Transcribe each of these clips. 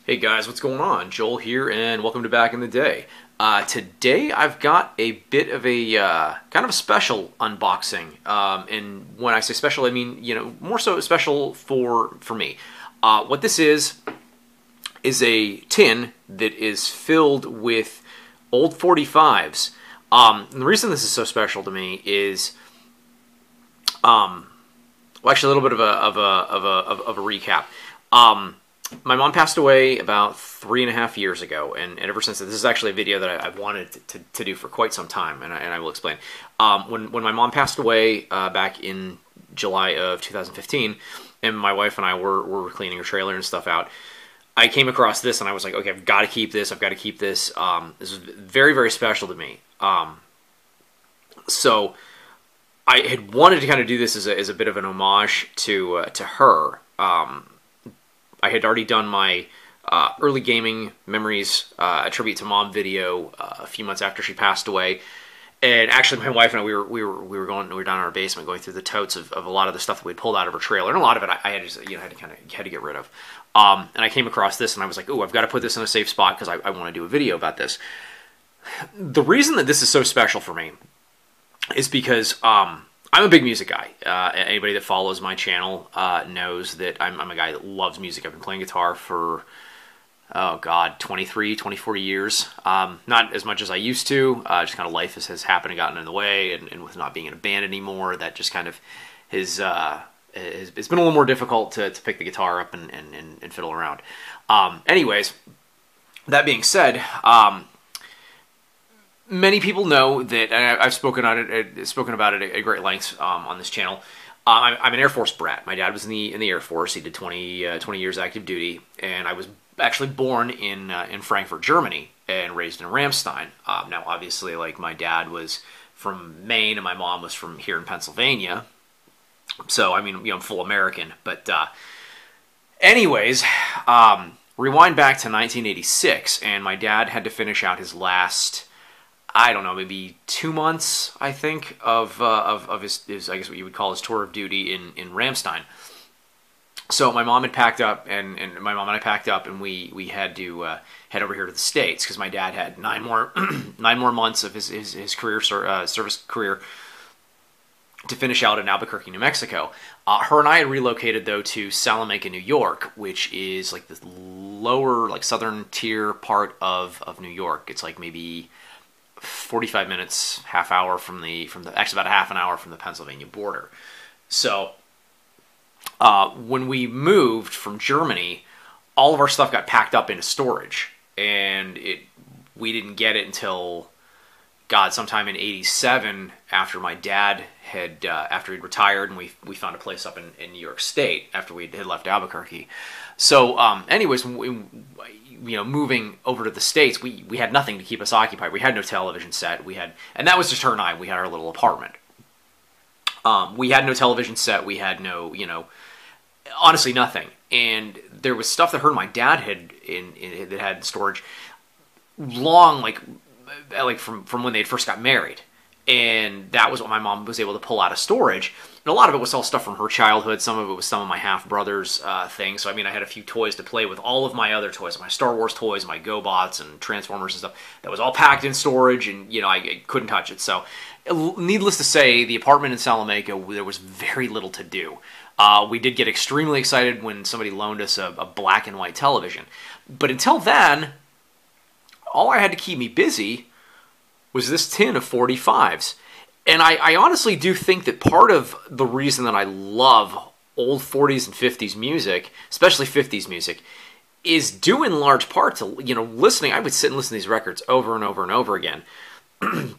Hey guys, what's going on? Joel here, and welcome to Back in the Day. Today I've got a bit of a kind of a special unboxing, and when I say special, I mean more so special for me. What this is a tin that is filled with old 45's. And the reason this is so special to me is, well, actually a little bit of a recap. My mom passed away about 3.5 years ago, and ever since this is actually a video that I've wanted to do for quite some time, and I will explain. When my mom passed away back in July of 2015, and my wife and I were cleaning her trailer and stuff out, I came across this, and I was like, okay, I've got to keep this. I've got to keep this. This is very, very special to me. So I had wanted to kind of do this as a bit of an homage to her. I had already done my early gaming memories, a tribute to mom video a few months after she passed away, and actually my wife and I we were down in our basement going through the totes of a lot of the stuff that we'd pulled out of her trailer, and a lot of it I had to get rid of. And I came across this, and I was like, oh, I've got to put this in a safe spot because I want to do a video about this. The reason that this is so special for me is because I'm a big music guy. Anybody that follows my channel knows that I'm a guy that loves music. I've been playing guitar for, oh God, 23, 24 years. Not as much as I used to. Just kind of life has happened and gotten in the way, and with not being in a band anymore, that just kind of it's been a little more difficult to pick the guitar up and fiddle around. Anyways, that being said, many people know that, and I've spoken about it at great lengths on this channel. I'm an Air Force brat. My dad was in the Air Force. He did 20 years active duty, and I was actually born in Frankfurt, Germany, and raised in Ramstein. Now, obviously, like, my dad was from Maine, and my mom was from here in Pennsylvania. So, I mean, I'm full American. But anyways, rewind back to 1986, and my dad had to finish out his last, I don't know, maybe 2 months, I think, of his I guess what you would call his tour of duty in Ramstein. So my mom had packed up, and my mom and I packed up, and we had to head over here to the States because my dad had 9 more months of his career service career to finish out in Albuquerque, New Mexico. Her and I had relocated, though, to Salamanca, New York, which is like the lower, like, southern tier part of New York. It's like maybe 45 minutes, half hour from actually about a half an hour from the Pennsylvania border. So when we moved from Germany, all of our stuff got packed up into storage, and we didn't get it until, God, sometime in '87 after my dad had after he'd retired, and we found a place up in New York State after we had left Albuquerque. So anyways, moving over to the States, we had nothing to keep us occupied. We had no television set. And that was just her and I. We had our little apartment. We had no television set. We had no, honestly nothing. And there was stuff that her and my dad had that had in storage long, like from when they had first got married. And that was what my mom was able to pull out of storage. And a lot of it was all stuff from her childhood. Some of it was some of my half-brother's things. So, I mean, I had a few toys to play with. All of my other toys, my Star Wars toys, my GoBots and Transformers and stuff, that was all packed in storage, and, I couldn't touch it. So, needless to say, the apartment in Salamanca, there was very little to do. We did get extremely excited when somebody loaned us a black and white television. But until then, all I had to keep me busy was this tin of 45's. And I honestly do think that part of the reason that I love old 40s and 50s music, especially 50s music, is due in large part to, listening. I would sit and listen to these records over and over and over again. And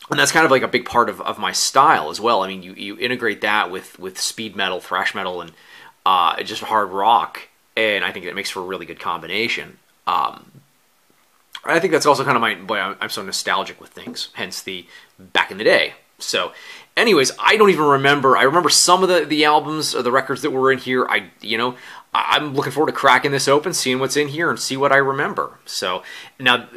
that's kind of like a big part of my style as well. I mean, you integrate that with speed metal, thrash metal, and just hard rock, and I think that makes for a really good combination. I think that's also kind of why I'm so nostalgic with things, hence the back in the day. So, anyways, I don't even remember. I remember some of the albums or the records that were in here. I'm looking forward to cracking this open, seeing what's in here, and see what I remember. So, now,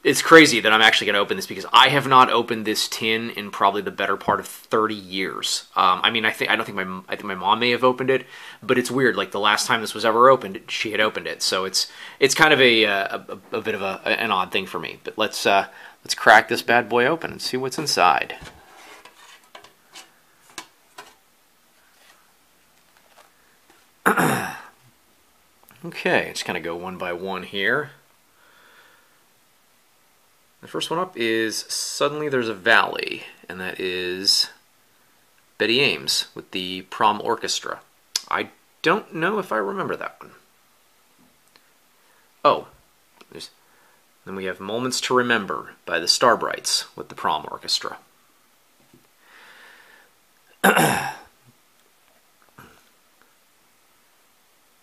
it's crazy that I'm actually going to open this because I have not opened this tin in probably the better part of 30 years. I mean, I think my mom may have opened it, but it's weird. Like the last time this was ever opened, she had opened it, so it's kind of a bit of an odd thing for me. But let's crack this bad boy open and see what's inside. Okay, just kind of go one by one here. The first one up is Suddenly There's a Valley, and that is Betty Ames with the Prom Orchestra. I don't know if I remember that one. Oh, then we have Moments to Remember by the Starbrights with the Prom Orchestra.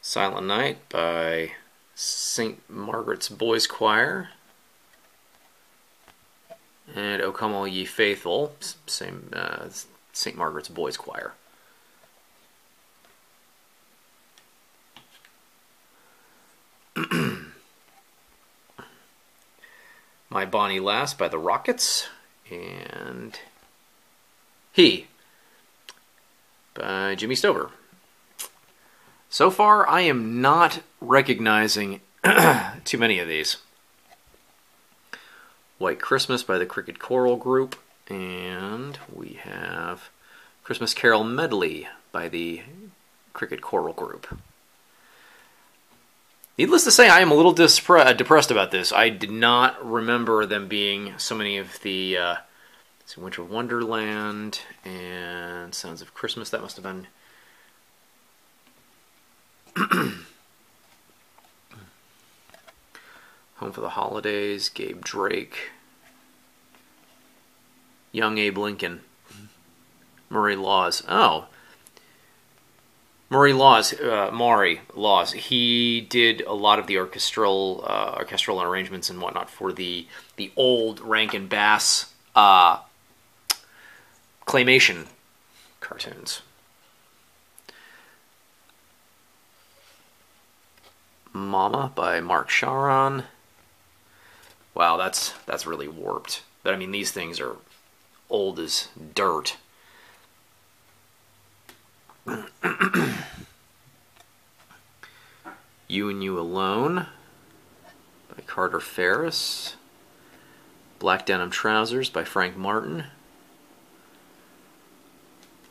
Silent Night by St. Margaret's Boys Choir. And O Come All Ye Faithful, same St. Margaret's Boys Choir. My Bonnie Lass by the Rockets. And He by Jimmy Stover. So far, I am not recognizing too many of these. White Christmas by the Cricket Choral Group, and we have Christmas Carol Medley by the Cricket Choral Group. Needless to say, I am a little depressed about this. I did not remember them being so many of the Winter Wonderland and Sounds of Christmas. That must have been Home for the Holidays, Gabe Drake, Young Abe Lincoln, Murray Laws. Oh, Maury Laws. He did a lot of the orchestral arrangements and whatnot for the old Rankin Bass claymation cartoons. Mama by Mark Sharon. Wow, that's really warped. But I mean, these things are old as dirt. You and You Alone by Carter Ferris. Black Denim Trousers by Frank Martin.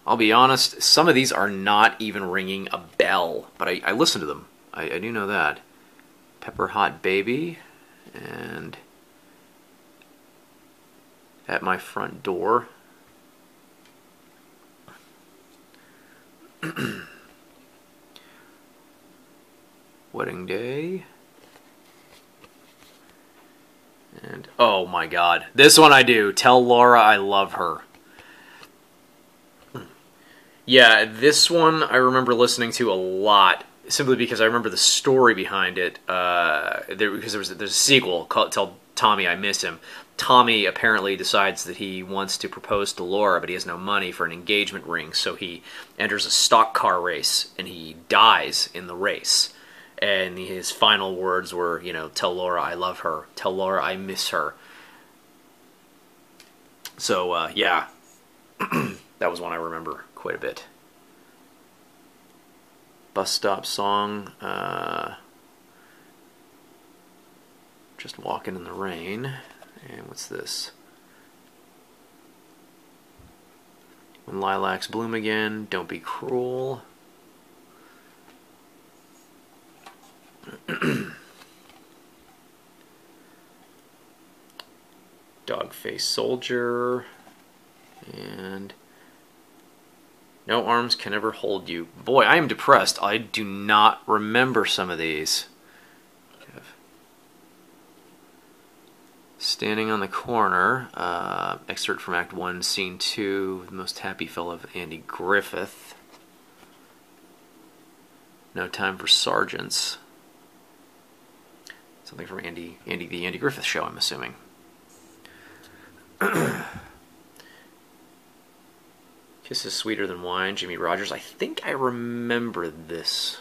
I'll be honest, some of these are not even ringing a bell, but I listen to them. I do know that. Pepper Hot Baby and At My Front Door. Wedding Day. And oh my god, this one I do. Tell Laura I Love Her. Yeah, this one I remember listening to a lot, simply because I remember the story behind it. Because there's a sequel called Tell Tommy I Miss Him. Tommy apparently decides that he wants to propose to Laura, but he has no money for an engagement ring, so he enters a stock car race, and he dies in the race. And his final words were, you know, tell Laura I love her, tell Laura I miss her. So, yeah, that was one I remember quite a bit. Bus Stop Song, Just Walking in the Rain. And what's this? When Lilacs Bloom Again, Don't Be Cruel. Dog-Faced Soldier. And No Arms Can Ever Hold You. Boy, I am depressed. I do not remember some of these. Standing on the Corner, excerpt from Act 1, Scene 2, The Most Happy Fellow of Andy Griffith. No Time for Sergeants. Something from the Andy Griffith Show, I'm assuming. Kisses Sweeter Than Wine, Jimmy Rogers. I think I remember this.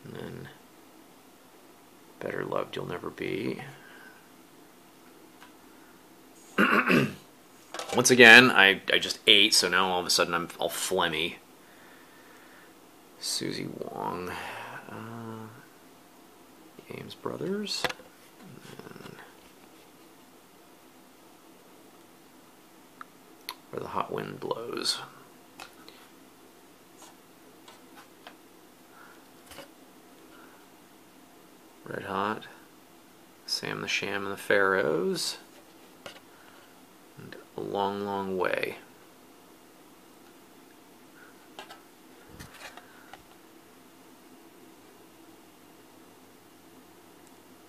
And then Better loved you'll never be. Once again, I just ate, so now all of a sudden I'm all phlegmy. Susie Wong. Ames Brothers. Where the hot wind blows. Red Hot. Sam the Sham and the Pharaohs. And A Long, Long Way.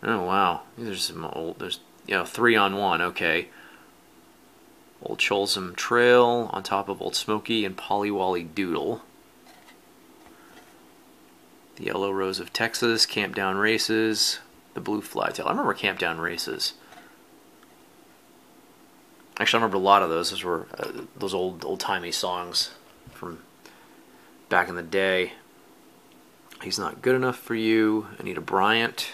Oh wow, these are some old. There's 3 on 1. Okay. Old Cholsum Trail on top of Old Smoky and Polly Wally Doodle. The Yellow Rose of Texas, Camp Down Races, The Blue Flytail. I remember Camp Down Races. Actually, I remember a lot of those. Those were those old-timey songs from back in the day. He's Not Good Enough for You, Anita Bryant.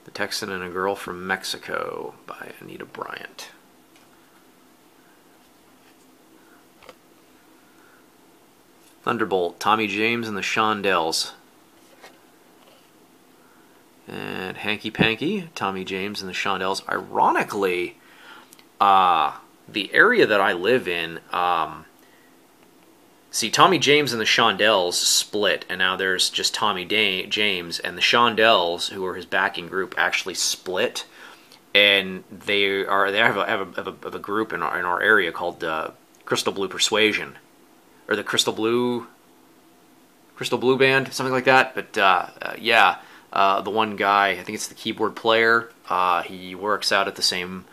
The Texan and a Girl from Mexico by Anita Bryant. Thunderbolt, Tommy James and the Shondells. And Hanky Panky, Tommy James and the Shondells. Ironically, the area that I live in, see, Tommy James and the Shondells split, and now there's just Tommy James, and the Shondells, who are his backing group, actually split, and they have a group in our area called Crystal Blue Persuasion, or the Crystal Blue Band, something like that. But yeah, the one guy, I think it's the keyboard player, he works out at the same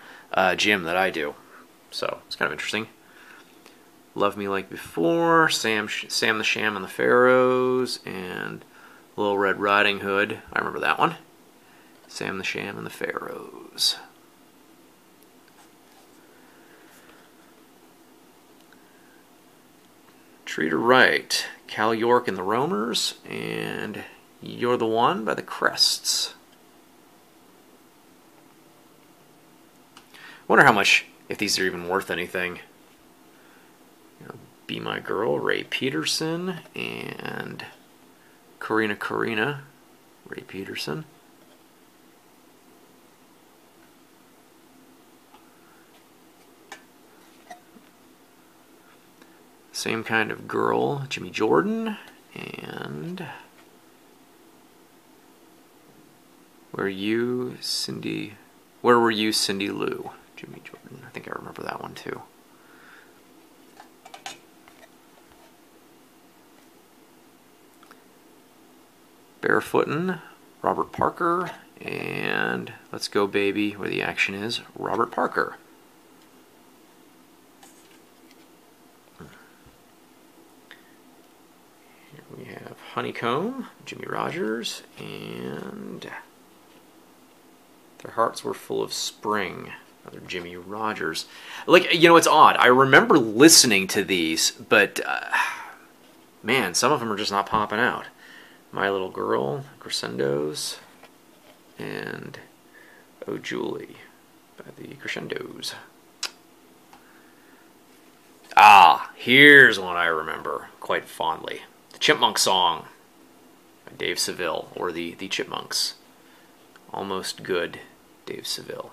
gym that I do, so it's kind of interesting. Love Me Like Before, Sam the Sham and the Pharaohs, and Little Red Riding Hood. I remember that one. Sam the Sham and the Pharaohs. Treat Her Right, Cal York and the Roamers, and You're the One by the Crests. Wonder how much, if these are even worth anything. Be My Girl, Ray Peterson, and Karina, Ray Peterson. Same Kind of Girl, Jimmy Jordan, and Where Were You, Cindy Lou, Jimmy Jordan. I think I remember that one too. Barefootin', Robert Parker, and Let's Go Baby, Where the Action Is, Robert Parker. Here we have Honeycomb, Jimmy Rogers, and Their Hearts Were Full of Spring, another Jimmy Rogers. Like, it's odd. I remember listening to these, but man, some of them are just not popping out. My Little Girl, Crescendos, and Oh Julie by the Crescendos. Here's one I remember quite fondly. The Chipmunk Song by Dave Seville, or the Chipmunks. Almost Good, Dave Seville.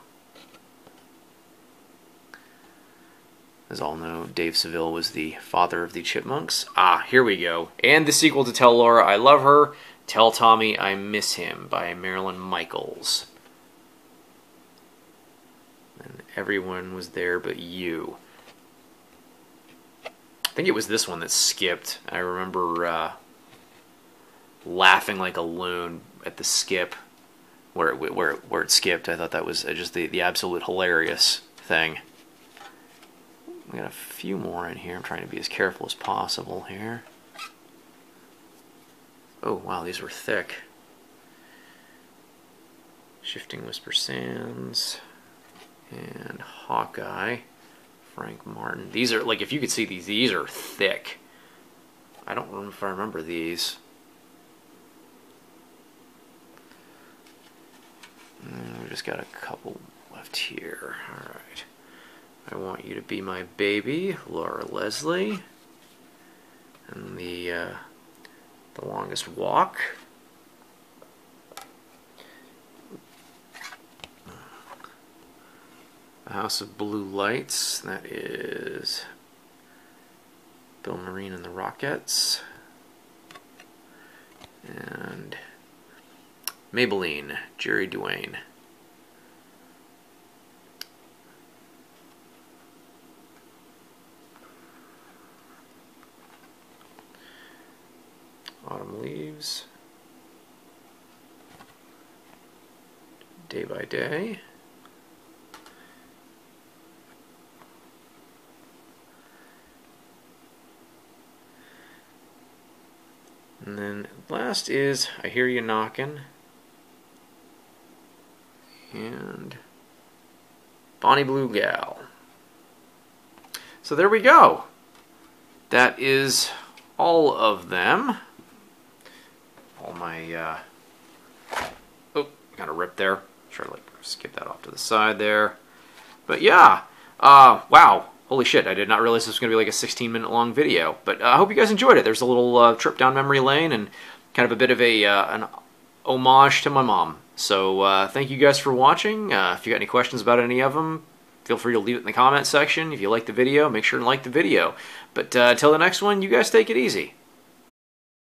As all know, Dave Seville was the father of the Chipmunks. Here we go. And the sequel to Tell Laura I Love Her, Tell Tommy I Miss Him by Marilyn Michaels. And Everyone Was There But You. I think it was this one that skipped. I remember laughing like a loon at the skip where it skipped. I thought that was just the absolute hilarious thing. We got a few more in here. I'm trying to be as careful as possible here. Oh, wow, these were thick. Shifting Whisper Sands and Hawkeye, Frank Martin. These are, like, if you could see these are thick. I don't remember if I remember these. And we just got a couple left here. All right. I Want You to Be My Baby, Laura Leslie. And the Longest Walk. The House of Blue Lights, that is Bill Marine and the Rockettes. And Maybelline, Jerry Duane. Autumn Leaves. Day by Day. And then last is I Hear You Knockin'. And Bonnie Blue Gal. So there we go. That is all of them. All my, oh, kind of ripped there. Try to like skip that off to the side there. But yeah, wow. Holy shit, I did not realize this was going to be like a 16-minute long video. But I hope you guys enjoyed it. There's a little trip down memory lane and kind of a bit of a an homage to my mom. So thank you guys for watching. If you got any questions about any of them, feel free to leave it in the comment section. If you like the video, make sure to like the video. But until the next one, you guys take it easy.